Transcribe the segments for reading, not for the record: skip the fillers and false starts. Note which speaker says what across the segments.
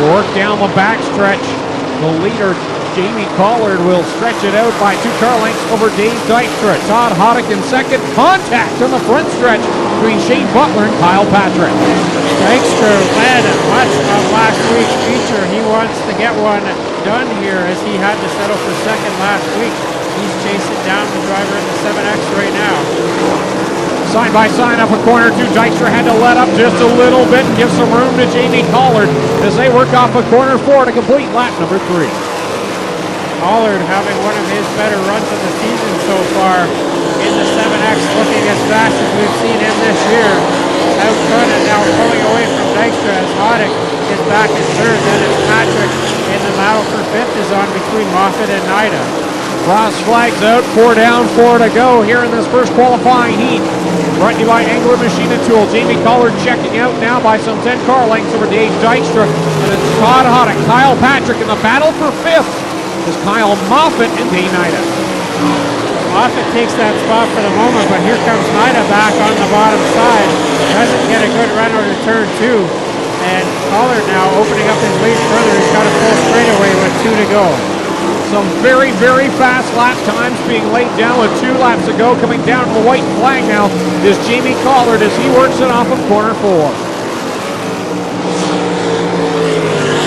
Speaker 1: Work down the backstretch. The leader, Jamie Collard, will stretch it out by 2 car lengths over Dave Dykstra. Todd Hoddick in second. Contact on the front stretch between Shane Butler and Kyle Patrick.
Speaker 2: Dykstra led much of last week's feature. He wants to get one done here as he had to settle for second last week. He's chasing down the driver in the 7X right now.
Speaker 1: Side by side up a corner 2. Dykstra had to let up just a little bit and give some room to Jamie Collard as they work off a corner 4 to complete lap number 3.
Speaker 2: Collard having one of his better runs of the season so far in the 7X, looking as fast as we've seen him this year. Out front and now pulling away from Dykstra as Hoddick is back in third. Then it's Patrick in the battle for fifth is on between Moffat and Nida.
Speaker 1: Cross flags out, 4 down, 4 to go here in this first qualifying heat. Brought to you by Angler Machine and Tool. Jamie Collard checking out now by some 10 car lengths over Dave Dykstra. And it's Todd Hoddick, Kyle Patrick in the battle for fifth. Is Kyle Moffat and Dane Nida.
Speaker 2: Moffat takes that spot for the moment, but here comes Nida back on the bottom side. Doesn't get a good run over turn 2. And Collard now opening up his lead further. He's got a full straightaway with 2 to go.
Speaker 1: Some very, very fast lap times being laid down with 2 laps to go. Coming down to the white flag now is Jamie Collard as he works it off of corner 4.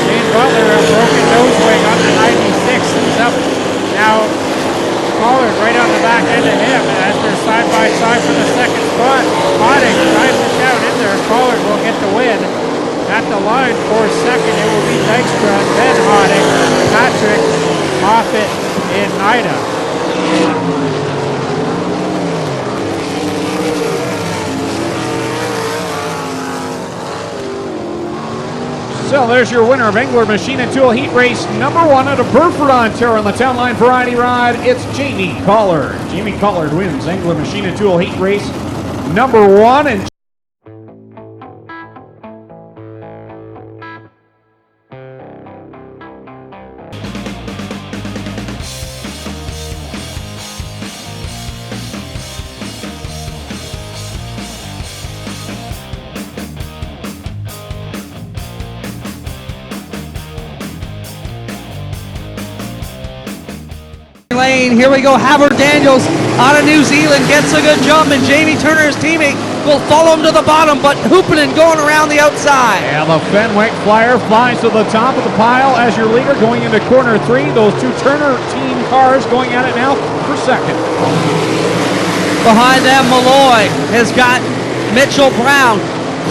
Speaker 2: Shane Butler, a broken nose wing on the 96. He's up now. Collard right on the back end of him as they're side by side for the second spot. Hoddick drives it down in there. Collard will get the win. At the line for second, it will be Dykstra, then Hoddick, Patrick, Moffat, and Nida.
Speaker 1: So there's your winner of Angler Machine and Tool Heat Race number 1 out of Burford, Ontario on the Town Line Variety Ride. It's Jamie Collard. Jamie Collard wins Angler Machine and Tool Heat Race number 1. And
Speaker 3: lane. Here we go. Havard Daniels out of New Zealand gets a good jump, and Jamie Turner, his teammate, will follow him to the bottom, but Hoopinen going around the outside.
Speaker 1: And the Fenwick Flyer flies to the top of the pile as your leader going into corner 3. Those 2 Turner team cars going at it now for second.
Speaker 3: Behind them, Malloy has got Mitchell Brown,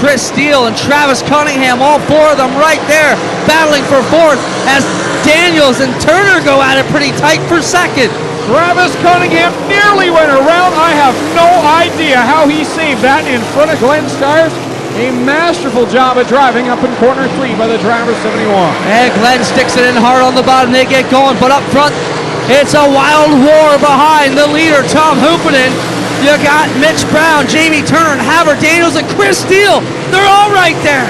Speaker 3: Chris Steele, and Travis Cunningham, all 4 of them right there battling for fourth as Daniels and Turner go at it pretty tight for second.
Speaker 1: Travis Cunningham nearly went around. I have no idea how he saved that in front of Glenn Styres. A masterful job of driving up in corner 3 by the driver 71.
Speaker 3: And Glenn sticks it in hard on the bottom. They get going, but up front, it's a wild war behind the leader, Tom Hoopinen. You got Mitch Brown, Jamie Turner, and Havard Daniels, and Chris Steele. They're all right there.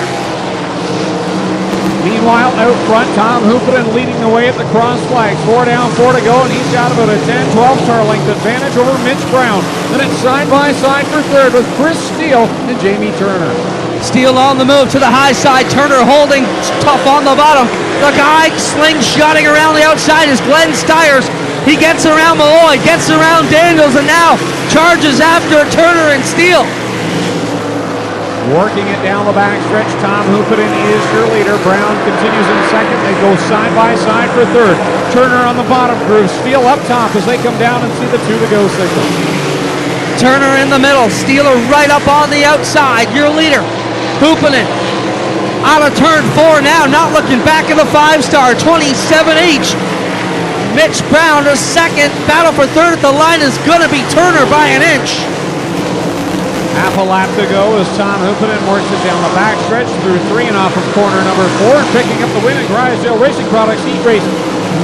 Speaker 1: Meanwhile, out front, Tom Hoopinen leading the way at the cross flags. 4 down, 4 to go, and he's got about a 10-12 car length advantage over Mitch Brown. Then it's side by side for third with Chris Steele and Jamie Turner.
Speaker 3: Steele on the move to the high side. Turner holding tough on the bottom. The guy slingshotting around the outside is Glenn Styres. He gets around Malloy, gets around Daniels, and now charges after Turner and Steele.
Speaker 1: Working it down the backstretch, Tom Hoopinen is your leader. Brown continues in second. They go side by side for third. Turner on the bottom groove. Steele up top as they come down and see the 2 to go signal.
Speaker 3: Turner in the middle. Steele right up on the outside. Your leader, Hoopinen, out of turn 4 now. Not looking back in the 5-star. 27 each. Mitch Brown is second. Battle for third at the line is going to be Turner by an inch.
Speaker 1: Half a lap to go as Tom Hoopinen works it down the backstretch through 3 and off of corner number 4, picking up the win in Drysdale Racing Products Heat Race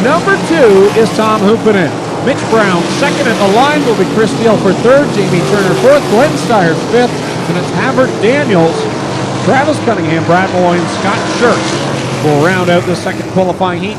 Speaker 1: number 2 is Tom Hoopinen. Mitch Brown second at the line will be Chris Steele for third, Jamie Turner fourth, Glenn Styres fifth, and it's Havard Daniels, Travis Cunningham, Brad Malloy, and Scott Shirks will round out the second qualifying heat.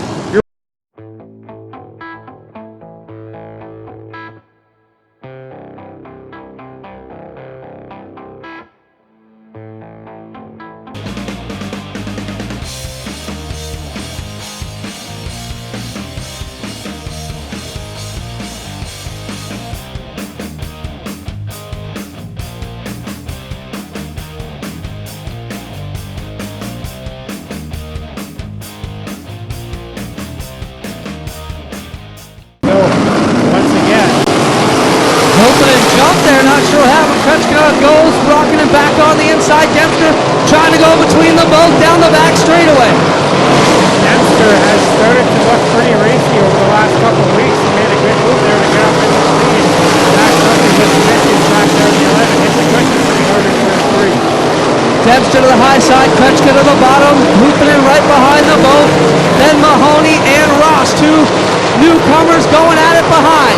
Speaker 3: side. Dempster trying to go between them both down the back straightaway.
Speaker 2: Dempster has started to look pretty racy over the last couple of weeks. He made a good move there to get up in the lead. Back something with the issues back there in the 11. Hit the cushion pretty hard in turn 3.
Speaker 3: Dempster to the high side, Kretschka to the bottom, hooping in right behind them both. Then Mahoney and Ross, two newcomers going at it behind.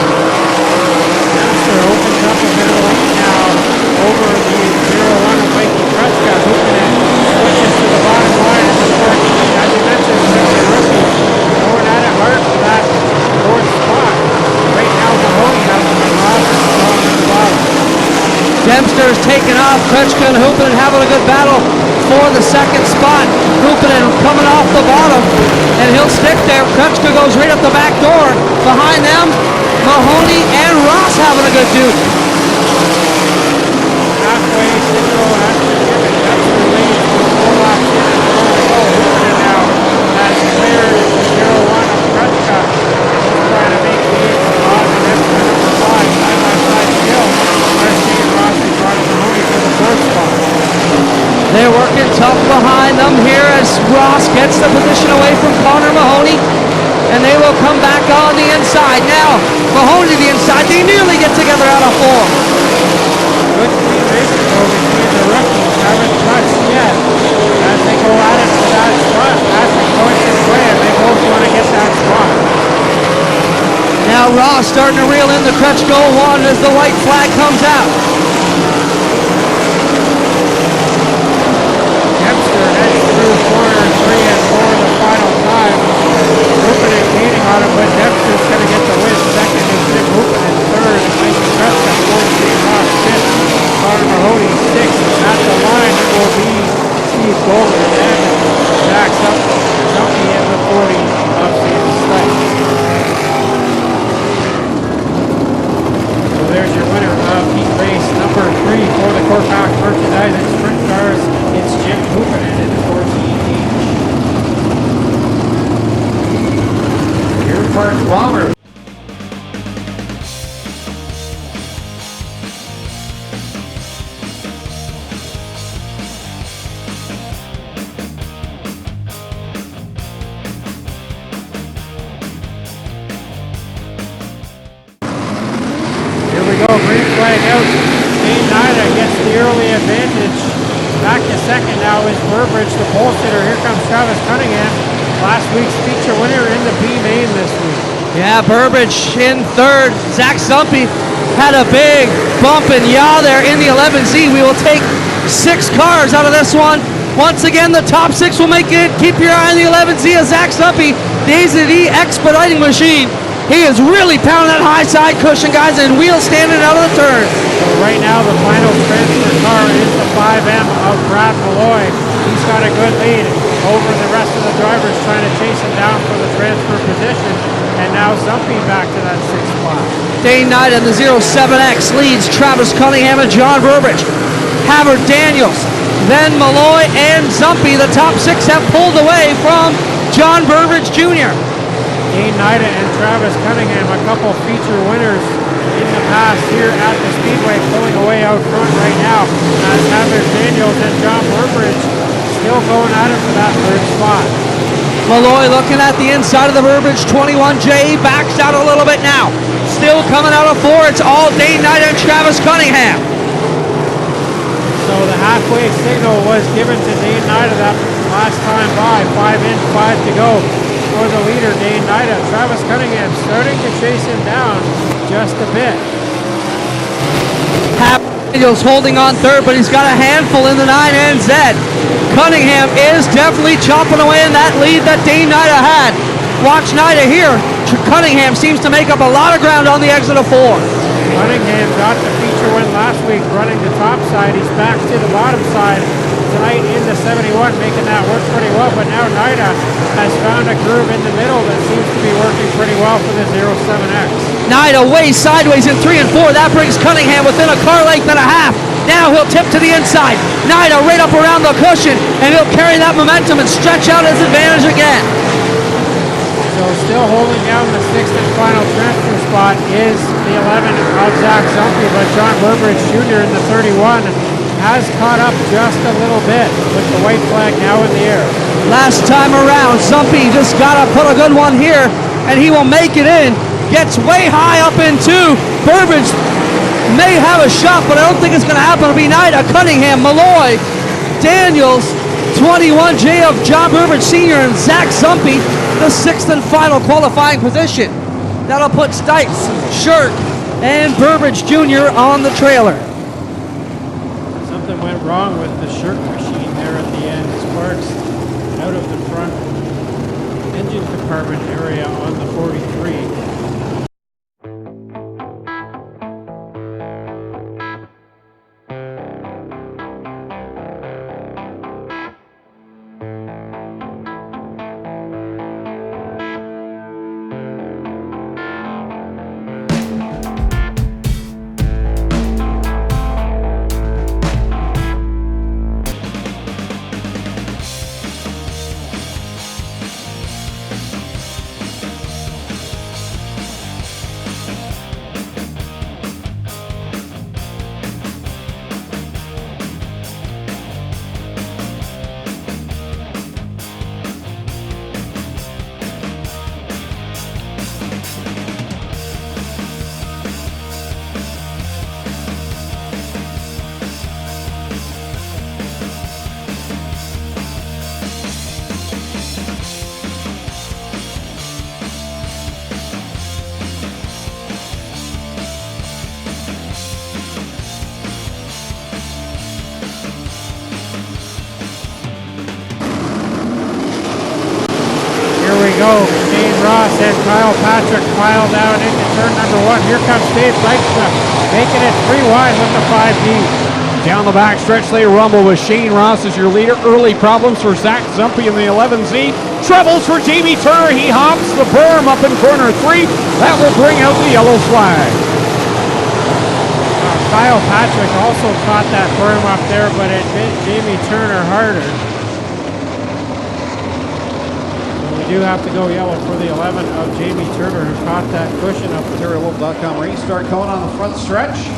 Speaker 2: Dempster opens up a bit of lead now over the 0-1 of Mikey Kretschka, hooping in, switches to the bottom line in the 14. As you mentioned, the rookie going at it hard for that fourth spot. Right now, Mahoney has him and Ross is strong at the bottom.
Speaker 3: Dempster's taking off, Kretschka and Hoopinen having a good battle for the second spot. Hoopinen coming off the bottom, and he'll stick there. Kretschka goes right up the back door. Behind them, Mahoney and Ross having a good dude.
Speaker 2: Halfway signal has been given. Dempster leads with 4 laps in and on the go. Hoopinen now has cleared the 0-1 of Kretschka. He's trying to make the 8 spot, and Dempster number 5, side by side still. Kretschka and Ross and Carter Mahoney for the 4th spot.
Speaker 3: They're working tough behind them here as Ross gets the position away from Connor Mahoney, and they will come back on the inside. Now, Mahoney to the inside. They nearly get together out of 4.
Speaker 2: Good clean racing though between the rookies. Haven't touched yet as they go at it for that spot. Patrick points his way and they both want to get that spot.
Speaker 3: Now Ross starting to reel in the Kretschka 1 as the white flag comes out.
Speaker 2: Dempster heads through corner 3 and 4 the final time. Hoopinen gaining on him, but Dempster's going to get the win. Second is Jim Hoopinen. Third, Mikey Kretschka. Fourth, Steve Ross. Fifth, Connor Mahoney. Sixth, at the line it will be Steve Goldman and Jack Zumpy in the 40 of Sam Stites. So there's your winner of heat race number 3 for the Corpac Merchandising Sprint Cars. It's Jim Hoopinen in the 14H.
Speaker 4: Your first bomber.
Speaker 2: Here we go, green flag out. Dane Nida gets the early advantage. Back to second now is Burbridge, the pole sitter. Here comes Travis Cunningham, last week's feature winner in the B main this week.
Speaker 3: Yeah, Burbridge in third. Zach Zumpy had a big bump and yaw there in the 11Z. We will take 6 cars out of this one. Once again, the top 6 will make it. Keep your eye on the 11Z of Zach Zumpy, the AZD expediting machine. He is really pounding that high side cushion, guys, and wheels standing out of the turn.
Speaker 2: So right now, the final transfer car is the 5M of Brad Malloy. He's got a good lead over the rest of the drivers trying to chase him down for the transfer position. And now Zumpy back to that 6th spot.
Speaker 3: Dane Knight in the 07X leads Travis Cunningham and John Burbridge. Havard Daniels, then Malloy and Zumpy. The top 6 have pulled away from John Burbridge Jr.
Speaker 2: Dane Nida and Travis Cunningham, a couple feature winners in the past here at the Speedway, pulling away out front right now. As Havard Daniels and John Burbridge still going at it for that 3rd spot.
Speaker 3: Malloy looking at the inside of the Burbridge 21J, backs out a little bit now. Still coming out of 4, it's all Dane Knight and Travis Cunningham.
Speaker 2: So the halfway signal was given to Dane Nida that last time by. 5 in, 5 to go for the leader, Dane Nida. Travis Cunningham starting to chase him down just a bit.
Speaker 3: Daniels holding on third, but he's got a handful in the 9NZ. Cunningham is definitely chopping away in that lead that Dane Nida had. Watch Nida here. Cunningham seems to make up a lot of ground on the exit of 4.
Speaker 2: Cunningham got the feature win last week running the top side. He's back to the bottom side tonight in the 71, making that work pretty well. But now Nida has found a groove in the middle that seems to be working pretty well for the 07X.
Speaker 3: Nida way sideways in 3 and 4. That brings Cunningham within a car length and a half. Now he'll tip to the inside. Nida right up around the cushion, and he'll carry that momentum and stretch out his advantage again.
Speaker 2: So still holding down the 6th and final transfer spot is the 11 of Zach Zumpy, but John Burbridge Jr. in the 31 has caught up just a little bit with the white flag now in the air.
Speaker 3: Last time around, Zumpy just got to put a good one here, and he will make it in. Gets way high up in two. Burbage may have a shot, but I don't think it's going to happen. It'll be Nida, Cunningham, Malloy, Daniels, 21J of John Burbage Sr. and Zach Zumpy, the 6th and final qualifying position. That'll put Stites, Shirk, and Burbage Jr. on the trailer.
Speaker 2: Something went wrong with the Shirk machine there at the end. Sparks out of the front engine compartment area on the 43. Go. Shane Ross and Kyle Patrick file down into turn number 1. Here comes Dave Dykstra, making it 3 wide with the 5D.
Speaker 1: Down the back stretch, they rumble with Shane Ross as your leader. Early problems for Zach Zumpy in the 11Z. Troubles for Jamie Turner. He hops the berm up in corner 3. That will bring out the yellow flag.
Speaker 2: Kyle Patrick also caught that berm up there, but it hit Jamie Turner harder. Do have to go yellow for the 11 of Jamie Turner, who caught that cushion up there.
Speaker 1: Materialwolf.com restart going on the front stretch.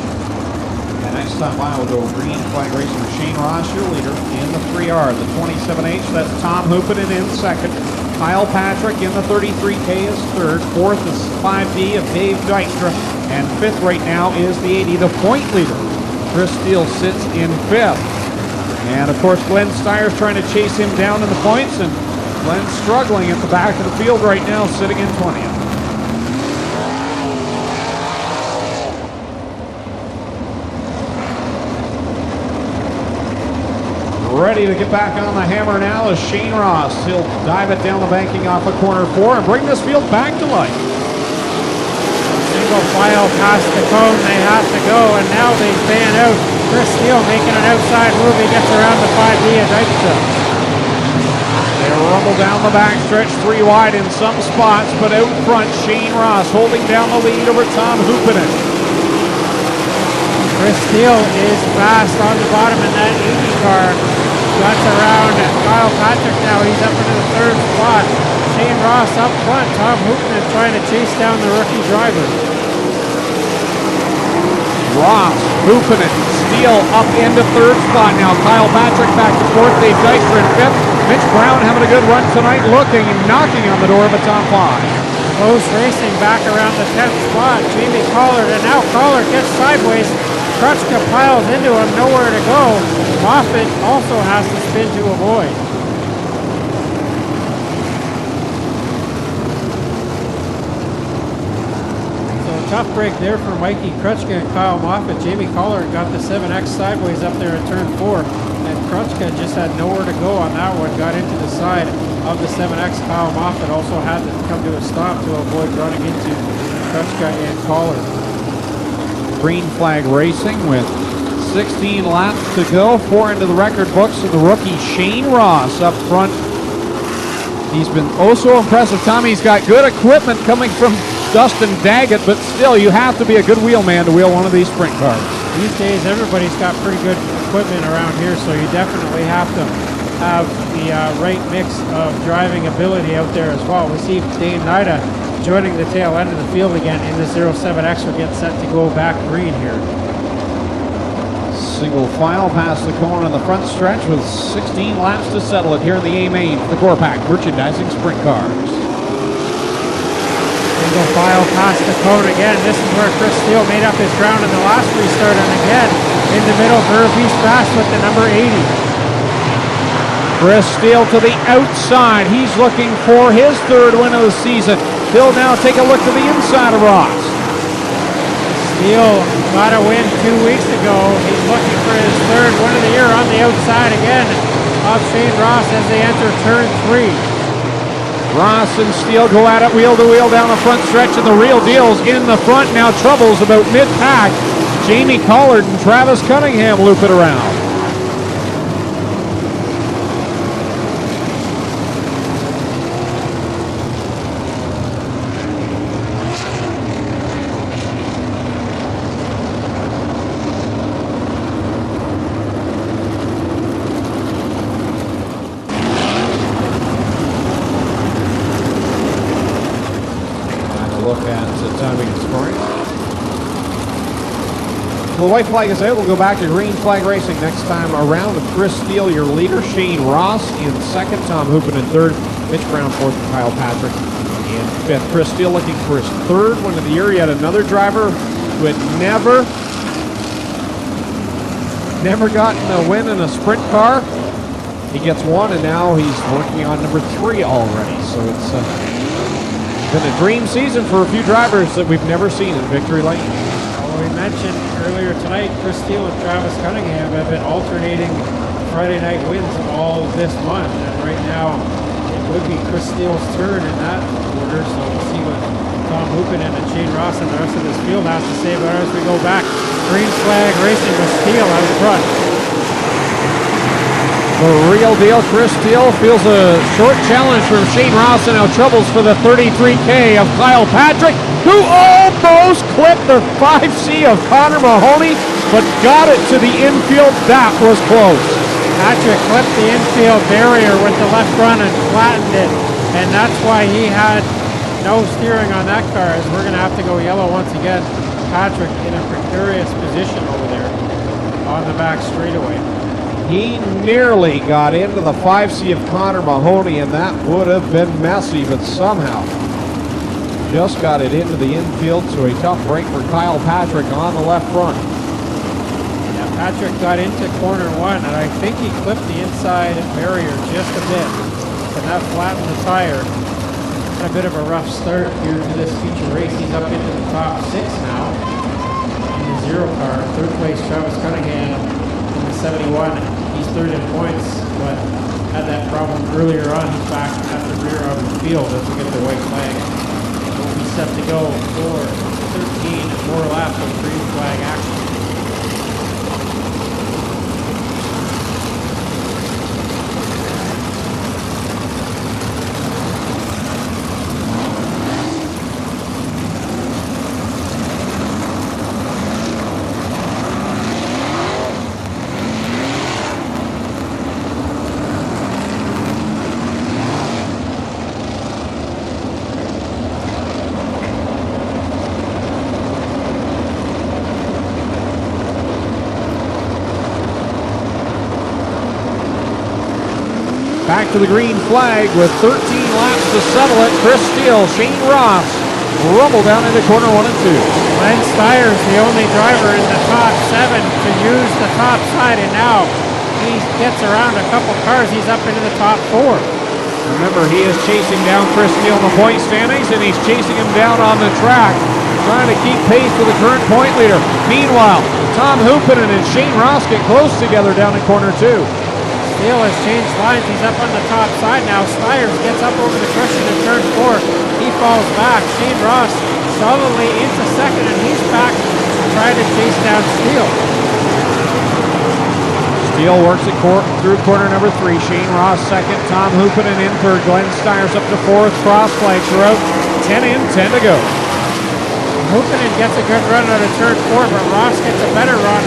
Speaker 1: And next time by will go green flag racing with Shane Ross, your leader, in the 3R. The 27H, that's Tom Hoopanen in second. Kyle Patrick in the 33K is third. Fourth is 5D of Dave Dykstra. And fifth right now is the 80, the point leader. Chris Steele sits in fifth. And of course, Glenn Styres trying to chase him down in the points, and Glenn's struggling at the back of the field right now, sitting in 20th. Ready to get back on the hammer now is Shane Ross. He'll dive it down the banking off of corner 4 and bring this field back to life.
Speaker 2: Single file past the cone, they have to go, and now they fan out. Chris Steele making an outside move. He gets around the 5D of Dykstra.
Speaker 1: They rumble down the backstretch 3 wide in some spots, but out front, Shane Ross holding down the lead over Tom Hoopanen.
Speaker 2: Chris Steele is fast on the bottom in that 80 car. Guts around Kyle Patrick now. He's up into the 3rd spot. Shane Ross up front. Tom Hoopanen trying to chase down the rookie driver.
Speaker 1: Ross, Hoopanen, Steele up into 3rd spot now. Kyle Patrick back to 4th. Dave Dykstra in 5th. Mitch Brown having a good run tonight, looking and knocking on the door of a top 5.
Speaker 2: Close racing back around the 10th spot. Jamie Collard, and now Collard gets sideways. Krutschka piles into him, nowhere to go. Moffitt also has to spin to avoid. So a tough break there for Mikey Krutschka and Kyle Moffitt. Jamie Collard got the 7X sideways up there in turn 4. And Krutschka just had nowhere to go on that one. Got into the side of the 7X. Kyle Moffitt also had to come to a stop to avoid running into Krutschka and Collard.
Speaker 1: Green flag racing with 16 laps to go. 4 into the record books of the rookie Shane Ross up front. He's been oh so impressive. Tommy's got good equipment coming from Dustin Daggett, but still, you have to be a good wheelman to wheel one of these sprint cars.
Speaker 2: These days, everybody's got pretty good equipment around here, so you definitely have to have the right mix of driving ability out there as well. We see Dane Nida joining the tail end of the field again in the 07X. We're getting set to go back green here.
Speaker 1: single file past the cone on the front stretch with 16 laps to settle it here in the A main for the Core Pack Merchandising Sprint Cars.
Speaker 2: Single file past the cone again. This is where Chris Steele made up his ground in the last restart, and again in the middle, Verbeest fast with the number 80.
Speaker 1: Chris Steele to the outside. He's looking for his third win of the season. He'll now take a look to the inside of Ross.
Speaker 2: Steele got a win 2 weeks ago. He's looking for his third win of the year on the outside again of Shane Ross as they enter turn 3.
Speaker 1: Ross and Steele go at it wheel to wheel down the front stretch, and the real deal's in the front now. Troubles about mid-pack. Jamie Collard and Travis Cunningham loop it around. Look at timing and scoring. The white flag is out. We'll go back to green flag racing next time around with Chris Steele, your leader. Shane Ross in second. Tom Hoopen in third. Mitch Brown fourth. And Kyle Patrick in fifth. Chris Steele looking for his third win of the year. Yet another driver who had never gotten a win in a sprint car. He gets one, and now he's working on number 3 already. So it's been a dream season for a few drivers that we've never seen in victory lane.
Speaker 2: Well, we mentioned earlier tonight, Chris Steele and Travis Cunningham have been alternating Friday night wins all this month. And right now, it would be Chris Steele's turn in that order. So we'll see what Tom Hoopen and Shane Ross and the rest of this field has to say about it as we go back. Green flag racing with Steele out front.
Speaker 1: The real deal, Chris Steele feels a short challenge from Shane Ross, and now troubles for the 33K of Kyle Patrick, who almost clipped the 5C of Connor Mahoney, but got it to the infield. That was close.
Speaker 2: Patrick clipped the infield barrier with the left front and flattened it, and that's why he had no steering on that car, as we're going to have to go yellow once again. Patrick in a precarious position over there on the back straightaway.
Speaker 1: He nearly got into the 5C of Connor Mahoney, and that would have been messy, but somehow just got it into the infield, so a tough break for Kyle Patrick on the left front.
Speaker 2: Yeah, Patrick got into corner 1, and I think he clipped the inside barrier just a bit, and that flattened the tire. Had a bit of a rough start here to this feature race. He's up into the top 6 now in the 0 car. Third place, Travis Cunningham in the 71. He's third in points, but had that problem earlier on. He's back at the rear of the field as we get the white flag. We'll be set to go for 13 more laps of green flag action.
Speaker 1: Back to the green flag with 13 laps to settle it. Chris Steele, Shane Ross rumble down into corner 1 and 2.
Speaker 2: dmstyres, the only driver in the top 7 to use the top side, and now he gets around a couple cars. He's up into the top 4.
Speaker 1: Remember, he is chasing down Chris Steele in the point standings, and he's chasing him down on the track, trying to keep pace with the current point leader. Meanwhile, Tom Hoopen and Shane Ross get close together down in corner 2.
Speaker 2: Steele has changed lines. He's up on the top side now. Styres gets up over the cushion in turn 4. He falls back. Shane Ross solidly into second, and he's back to try to chase down Steele.
Speaker 1: Steele works it through corner number 3. Shane Ross second. Tom Hoopen in third. Glenn Styres up to 4th. Cross flags are out. 10 in, 10 to go.
Speaker 2: Hoopen gets a good run out of turn 4, but Ross gets a better run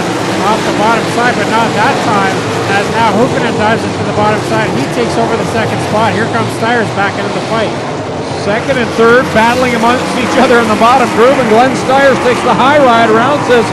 Speaker 2: off the bottom side, but not that time, as now Hoopen dives into the bottom side. He takes over the second spot. Here comes Styres back into the fight.
Speaker 1: Second and third battling amongst each other in the bottom groove, and Glenn Styres takes the high ride around, says,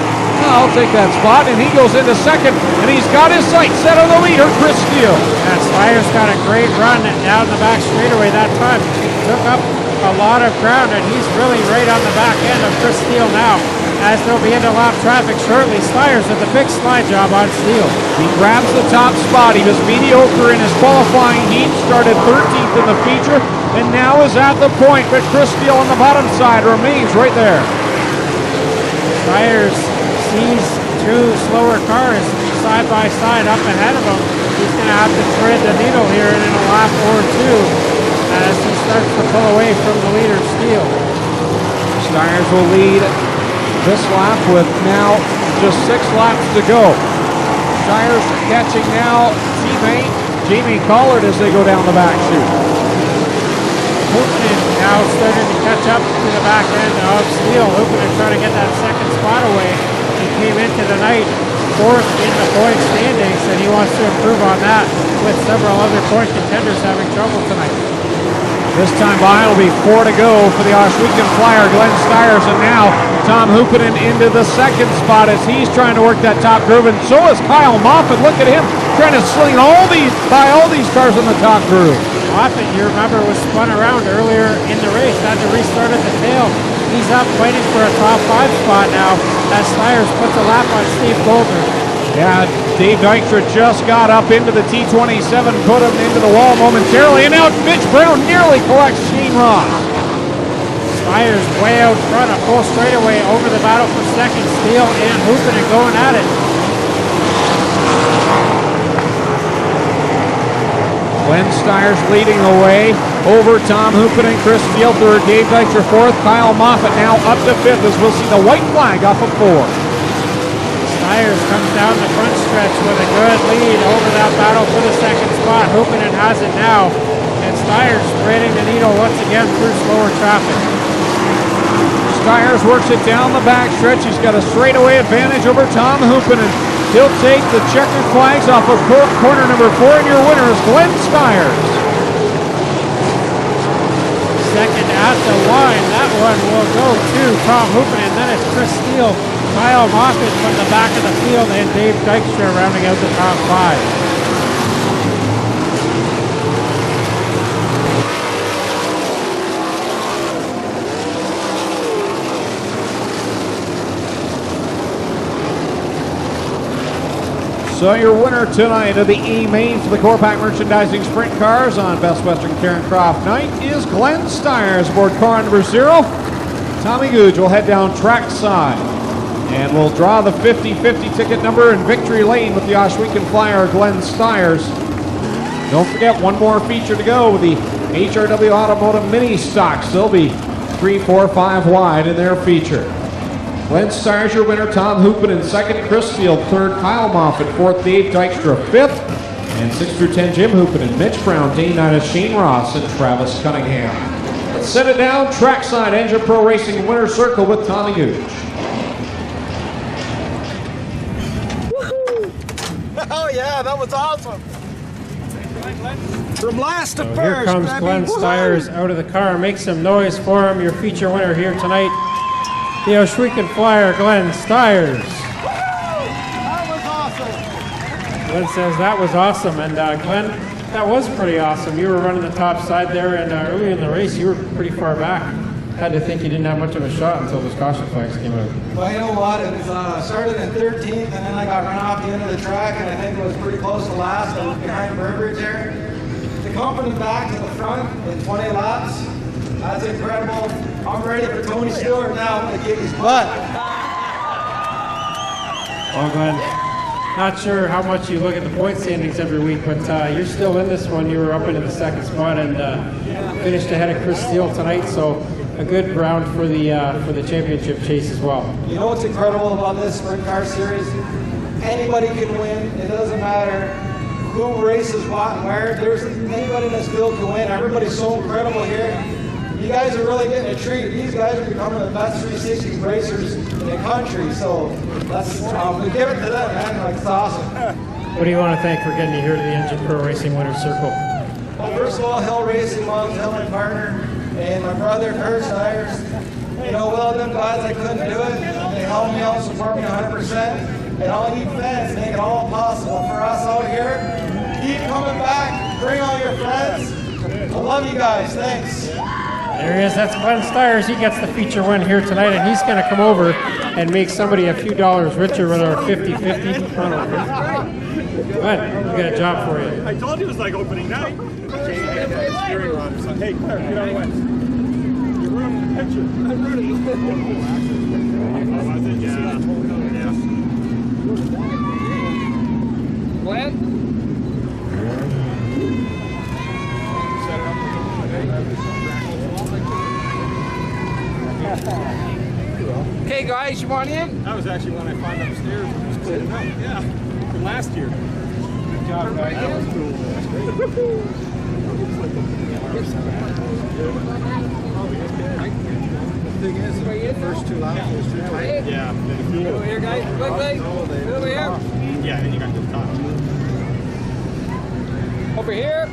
Speaker 1: I'll take that spot, and he goes into second, and he's got his sights set on the leader, Chris Steele.
Speaker 2: Yeah, Styres got a great run down the back straightaway that time. He took up a lot of ground, and he's really right on the back end of Chris Steele now, as they'll be into lap traffic shortly. Styres with a big slide job on Steele.
Speaker 1: He grabs the top spot. He was mediocre in his qualifying heat, started 13th in the feature, and now is at the point, but Chris Steele on the bottom side remains right there.
Speaker 2: Styres sees two slower cars side by side up ahead of him. He's going to have to thread the needle here in a lap or two as he starts to pull away from the leader, Steele.
Speaker 1: Styres will lead this lap with now just 6 laps to go. Styres catching now teammate Jamie Collard as they go down the back chute.
Speaker 2: Hoopman now starting to catch up to the back end of Steele. Hoopman trying to get that second spot away. He came into the night 4th in the point standings, and he wants to improve on that with several other point contenders having trouble tonight.
Speaker 1: This time by, it'll be 4 to go for the Ohsweken Flyer, Glenn Styres, and now Tom Hoopinen into the second spot as he's trying to work that top groove, and so is Kyle Moffitt. Look at him trying to sling all these cars in the top groove.
Speaker 2: Moffitt, you remember, was spun around earlier in the race, had to restart at the tail. He's up waiting for a top 5 spot now as Styres puts a lap on Steve Goldberg.
Speaker 1: Yeah, Dave Dykstra just got up into the T27, put him into the wall momentarily, and now Mitch Brown nearly collects Shane Ross.
Speaker 2: Styres way out front, a full straightaway over the battle for second. Steele and Hoopinen going at it.
Speaker 1: Glenn Styres leading the way over Tom Hoopinen, Chris Steele third, Dave Dykstra fourth, Kyle Moffitt now up to 5th as we'll see the white flag off of 4.
Speaker 2: Styres comes down the front stretch with a good lead over that battle for the second spot. Hoopinen has it now, and Styres threading the needle once again through slower traffic.
Speaker 1: Styres works it down the back stretch. He's got a straightaway advantage over Tom Hoopinen. He'll take the checkered flags off of corner number 4, and your winner is Glenn Styres.
Speaker 2: Second at the line, that one will go to Tom Hoopinen. Then it's Chris Steele, Kyle Moffitt from the back of the field, and Dave Dykstra rounding out the top 5.
Speaker 1: So your winner tonight of the E-Main for the Core Pack Merchandising Sprint Cars on Best Western Carencroft Night is Glenn Styres aboard car number 0. Tommy Googe will head down trackside and we'll draw the 50-50 ticket number in victory lane with the Ohsweken Flyer, Glenn Styres. Don't forget, one more feature to go with the HRW Automotive Mini Stocks. They'll be 3, 4, 5 wide in their feature. Glenn Styres, your winner. Tom Hoopinen second. Chris Steele third. Kyle Moffitt fourth. Dave Dykstra 5th. And 6 through 10, Jim Hoopinen, Mitch Brown, Dane Nina, Shane Ross, and Travis Cunningham. Let's set it down. Trackside Engine Pro Racing winner circle with Tommy Googe.
Speaker 4: Oh yeah, that was awesome. From last to
Speaker 2: So
Speaker 4: first,
Speaker 2: here comes
Speaker 4: baby.
Speaker 2: Glenn
Speaker 4: Woohoo!
Speaker 2: Styres out of the car. Make some noise for him, your feature winner here tonight. The Ohsweken Flyer, Glenn Styres.
Speaker 4: That was awesome.
Speaker 2: Glenn says that was awesome, and Glenn, that was pretty awesome. You were running the top side there, and early in the race, you were pretty far back. Had to think you didn't have much of a shot until those caution flags came out.
Speaker 4: Well, you know what? It was started in 13th, and then I got run off the end of the track, and I think it was pretty close to last. I was behind Burbridge there. To come from the back to the front in 20 laps, that's incredible. I'm ready for Tony Stewart now to kick his butt.
Speaker 2: Well, Glenn, not sure how much you look at the point standings every week, but you're still in this one. You were up into the second spot and finished ahead of Chris Steele tonight, so a good round for the championship chase as well.
Speaker 4: You know what's incredible about this sprint car series? Anybody can win. It doesn't matter who races what and where. There's anybody in this field can win. Everybody's so incredible here. You guys are really getting a treat. These guys are becoming the best 360 racers in the country. So let's we give it to them, man. Like, it's awesome.
Speaker 2: What do you want to thank for getting you here to the Engine Pro Racing Winner's Circle?
Speaker 4: Well, first of all, Hill Racing, Mom, Hill, my partner, and my brother, Kurt Styres. You know, without them guys, I couldn't do it. They help me out, support me 100%. And all you fans make it all possible for us out here. Keep coming back. Bring all your friends. I love you guys. Thanks.
Speaker 2: There he is. That's Glenn Styres. He gets the feature win here tonight, and he's going to come over and make somebody a few dollars richer with our 50-50. Glenn, we got a job for you.
Speaker 5: I told you it was like opening night. Hey, Claire, get out of the way. You're ruining the picture. I'm ruining the picture. Yeah.
Speaker 3: Glenn? Okay, guys, you want in?
Speaker 5: That was actually when I found upstairs and was cleaning up. Yeah, from last year. Good job, guys. That was cool. That's great. The thing is, the first two laps was too tight. Yeah.
Speaker 3: Over here, guys. Quickly. Over here.
Speaker 5: Yeah, then you got to the top.
Speaker 3: Over here.